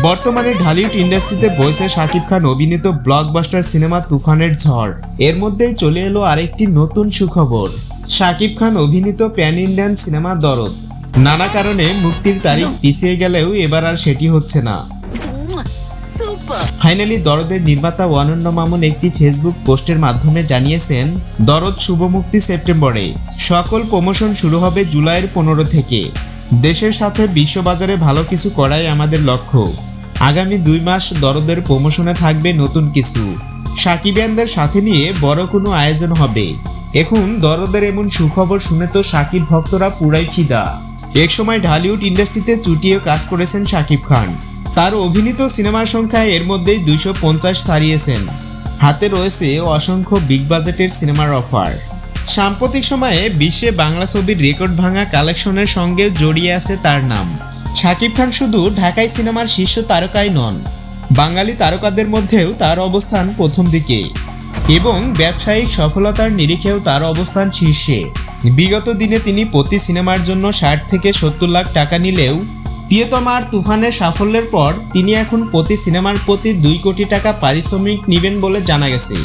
বর্তমানে ঢালিউড ইন্ডাস্ট্রিতে বইছে শাকিব খান অভিনীত ব্লকবাস্টার সিনেমা তুফানের ঝড়। এর মধ্যেই চলে এলো আরেকটি নতুন সুখবর। শাকিব খান অভিনীত প্যান ইন্ডিয়ান সিনেমা দরদ নানা কারণে মুক্তির তারিখ পিছিয়ে গেলেও এবার আর সেটি হচ্ছে না। ফাইনালি দরদের নির্মাতা অনন্য মামুন একটি ফেসবুক পোস্টের মাধ্যমে জানিয়েছেন, দরদ শুভ মুক্তি সেপ্টেম্বরে। সকল প্রমোশন শুরু হবে জুলাইয়ের 15 থেকে। দেশের সাথে বিশ্ববাজারে ভালো কিছু করাই আমাদের লক্ষ্য। আগামী 2 মাস দরদের প্রমোশনে থাকবে নতুন কিছু। সাকিবিয়ানদের সাথে নিয়ে বড় কোনো আয়োজন হবে। এখন দরদের এমন সুখবর শুনে তো সাকিব ভক্তরা পুরাই ফিদা। একসময় ঢালিউড ইন্ডাস্ট্রিতে চুটিয়ে কাজ করেছেন শাকিব খান। তার অভিনীত সিনেমার সংখ্যা এর মধ্যেই 250 ছাড়িয়েছেন। হাতে রয়েছে অসংখ্য বিগ বাজেটের সিনেমার অফার। সাম্প্রতিক সময়ে বিশ্বে বাংলা ছবির রেকর্ড ভাঙা কালেকশনের সঙ্গে জড়িয়ে আছে তার নাম। শাকিব খান শুধু ঢাকাই সিনেমার শীর্ষ তারকাই নন, বাঙালি তারকাদের মধ্যেও তার অবস্থান প্রথম দিকে এবং ব্যবসায়িক সফলতার নিরিখেও তার অবস্থান শীর্ষে। বিগত দিনে তিনি প্রতি সিনেমার জন্য 60 থেকে 70 লাখ টাকা নিলেও প্রিয়তমার তুফানের সাফল্যের পর তিনি এখন প্রতি সিনেমার প্রতি 2 কোটি টাকা পারিশ্রমিক নেবেন বলে জানা গেছে।